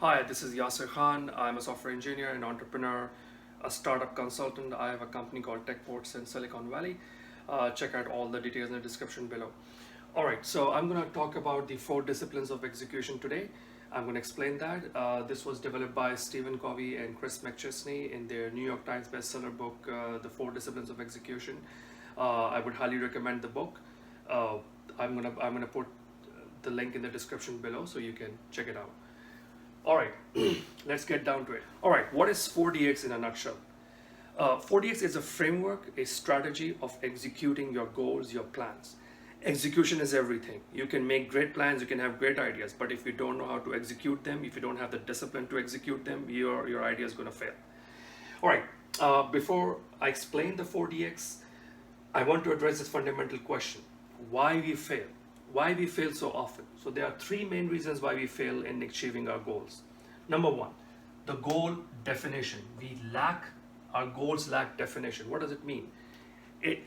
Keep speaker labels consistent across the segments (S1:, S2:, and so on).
S1: Hi, this is Yasser Khan. I'm a software engineer and entrepreneur, a startup consultant. I have a company called TechPorts in Silicon Valley. Check out all the details in the description below. All right, so I'm going to talk about the 4 disciplines of execution today. I'm going to explain that. This was developed by Stephen Covey and Chris McChesney in their New York Times bestseller book, The 4 Disciplines of Execution. I would highly recommend the book. Uh, I'm gonna put the link in the description below so you can check it out. All right, let's get down to it. All right, what is 4DX in a nutshell? 4DX is a framework, a strategy of executing your goals, your plans. Execution is everything. You can make great plans, you can have great ideas, but if you don't know how to execute them, if you don't have the discipline to execute them, your idea is going to fail. All right, before I explain the 4DX, I want to address this fundamental question: why we fail? Why we fail so often? So there are 3 main reasons why we fail in achieving our goals. Number one, the goal definition. Our goals lack definition. What does it mean? It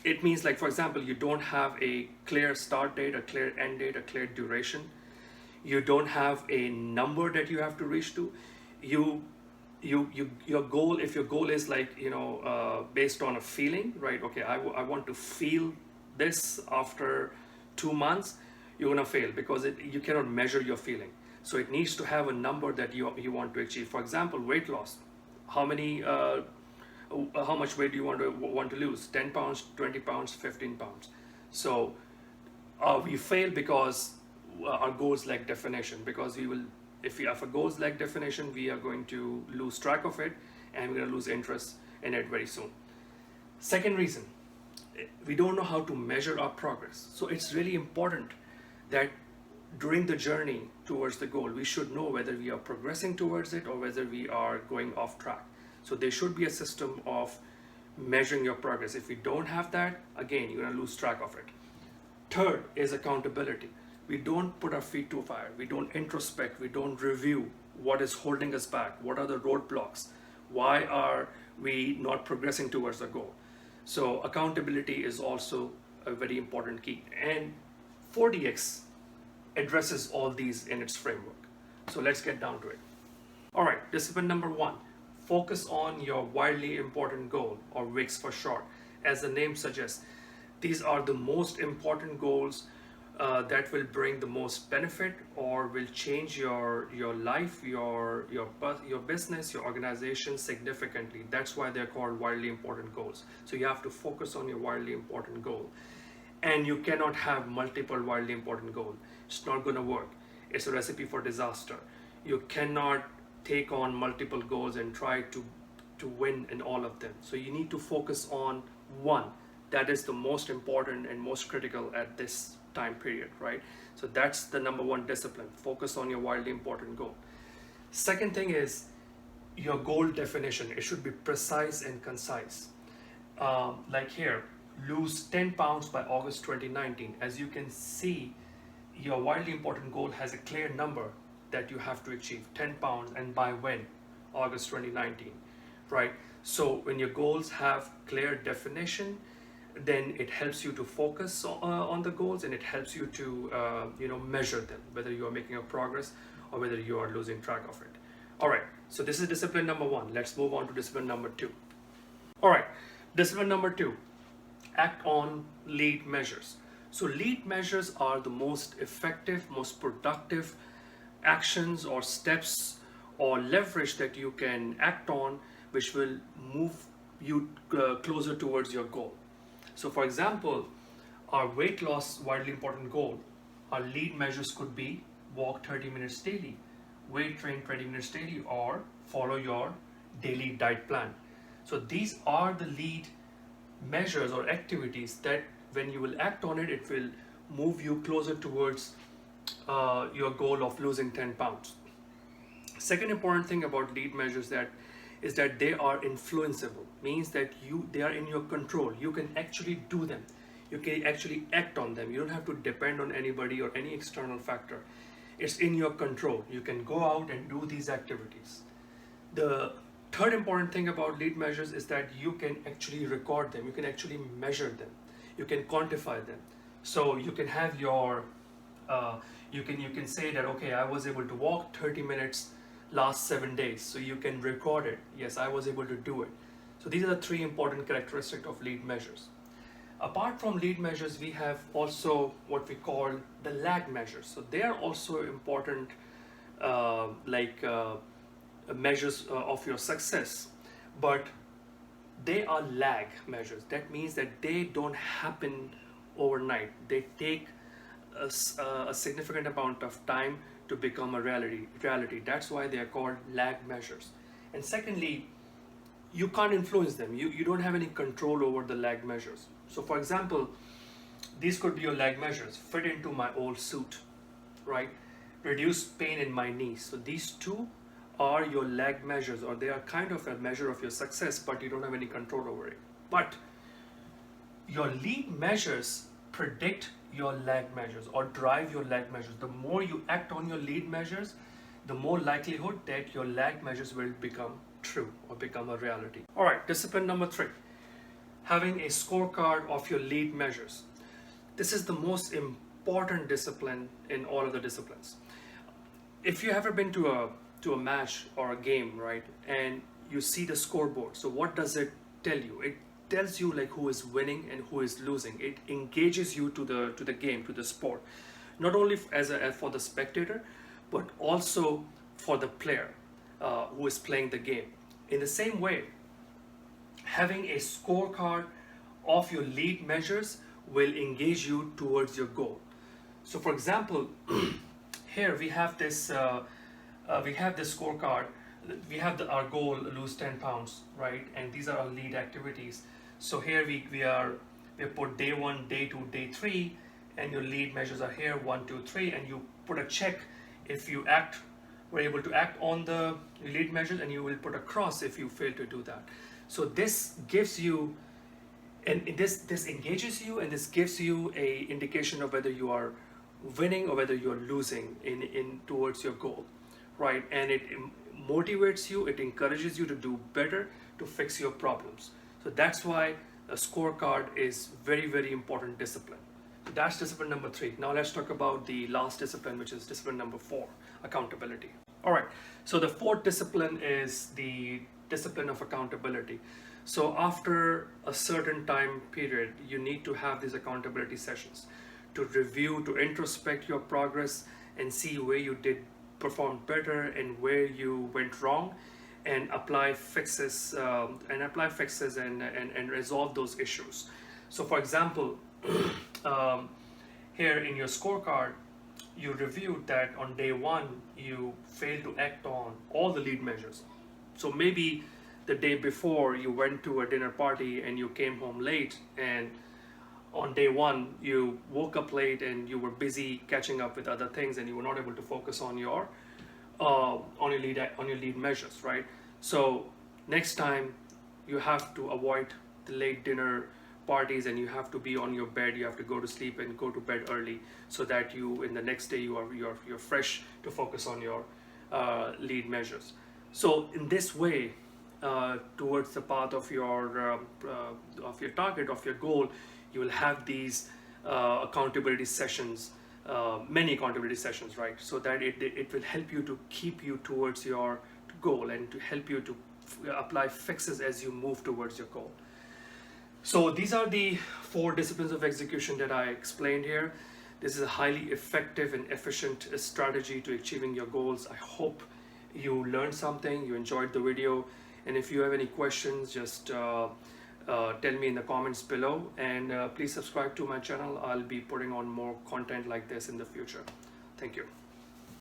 S1: it means, like, for example, you don't have a clear start date, a clear end date, a clear duration. You don't have a number that you have to reach to. You your goal, if your goal is like, based on a feeling, right? Okay, I want to feel this after 2 months. You're gonna fail because you cannot measure your feeling. So it needs to have a number that you want to achieve. For example, weight loss. How many how much weight do you want to lose? 10 pounds, 20 pounds, 15 pounds. So we fail because our goals lack definition. Because if we have a goals lack definition, we are going to lose track of it, and we're going to lose interest in it very soon. Second reason, we don't know how to measure our progress. So it's really important that during the journey towards the goal, we should know whether we are progressing towards it or whether we are going off track. So there should be a system of measuring your progress. If we don't have that, again, you're going to lose track of it. Third is accountability. We don't put our feet to fire. We don't introspect. We don't review what is holding us back. What are the roadblocks? Why are we not progressing towards the goal? So accountability is also a very important key. And 4DX addresses all these in its framework. So let's get down to it. All right, discipline number 1, focus on your wildly important goal, or WIX for short. As the name suggests, these are the most important goals that will bring the most benefit or will change your life, your business, your organization significantly. That's why they're called wildly important goals. So you have to focus on your wildly important goal. And you cannot have multiple wildly important goals. It's not going to work. It's a recipe for disaster. You cannot take on multiple goals and try to win in all of them. So you need to focus on one that is the most important and most critical at this time period, right? So that's the number 1 discipline. Focus on your wildly important goal. Second thing is your goal definition. It should be precise and concise. Like here, lose 10 pounds by August 2019. As you can see, your wildly important goal has a clear number that you have to achieve, 10 pounds, and by when? August 2019, right? So when your goals have clear definition, then it helps you to focus on the goals, and it helps you to measure them, whether you are making a progress or whether you are losing track of it. All right, so this is discipline number 1. Let's move on to discipline number 2. All right, discipline number 2, act on lead measures. So lead measures are the most effective, most productive actions or steps or leverage that you can act on, which will move you closer towards your goal. So for example, our weight loss wildly important goal, our lead measures could be walk 30 minutes daily, weight train 20 minutes daily, or follow your daily diet plan. So these are the lead measures or activities that when you will act on it, it will move you closer towards your goal of losing 10 pounds. Second important thing about lead measures is that they are influenceable, means that they are in your control. You can actually do them. You can actually act on them. You don't have to depend on anybody or any external factor. It's in your control. You can go out and do these activities. The third important thing about lead measures is that you can actually record them. You can actually measure them. You can quantify them. So you can have your You can say that, okay, I was able to walk 30 minutes last 7 days, so you can record it. Yes, I was able to do it. So these are the three important characteristics of lead measures. Apart from lead measures, we have also what we call the lag measures. So they are also important, measures of your success, but they are lag measures. That means that they don't happen overnight. They take a significant amount of time to become a reality. That's why they are called lag measures. And secondly, you can't influence them. You don't have any control over the lag measures. So for example, these could be your lag measures: fit into my old suit, right? Reduce pain in my knees. So these two are your lag measures, or they are kind of a measure of your success, but you don't have any control over it. But your lead measures predict your lag measures or drive your lag measures. The more you act on your lead measures, the more likelihood that your lag measures will become true or become a reality. All right, discipline number 3, having a scorecard of your lead measures. This is the most important discipline in all of the disciplines. If you ever been to a match or a game, right, and you see the scoreboard, so what does it tell you? It tells you like who is winning and who is losing. It engages you to the game, to the sport, not only for the spectator, but also for the player who is playing the game. In the same way, having a scorecard of your lead measures will engage you towards your goal. So for example, here we have this scorecard. We have our goal, lose 10 pounds, right? And these are our lead activities. So here we put day 1, day 2, day 3, and your lead measures are here, 1, 2, 3, and you put a check if you were able to act on the lead measures, and you will put a cross if you fail to do that. So this gives you, and this engages you, and this gives you a indication of whether you are winning or whether you are losing in towards your goal, right? And it motivates you, it encourages you to do better, to fix your problems. So that's why a scorecard is very, very important discipline. So that's discipline number 3. Now let's talk about the last discipline, which is discipline number 4, accountability. All right, so the 4th discipline is the discipline of accountability. So after a certain time period, you need to have these accountability sessions to review, to introspect your progress and see where you did perform better and where you went wrong, and apply fixes and resolve those issues. So for example, here in your scorecard, you reviewed that on day 1 you failed to act on all the lead measures. So maybe the day before you went to a dinner party and you came home late, and on day 1 you woke up late and you were busy catching up with other things, and you were not able to focus on your lead measures, right? So next time you have to avoid the late dinner parties, and you have to be on your bed, you have to go to sleep and go to bed early, so that you in the next day you're fresh to focus on your lead measures. So in this way, towards the path of your target, of your goal, you will have these accountability sessions, many accountability sessions, right? So that it will help you to keep you towards your goal, and to help you to apply fixes as you move towards your goal. So these are the 4 disciplines of execution that I explained here. This is a highly effective and efficient strategy to achieving your goals. I hope you learned something, you enjoyed the video, and if you have any questions, just tell me in the comments below, and please subscribe to my channel. I'll be putting on more content like this in the future. Thank you.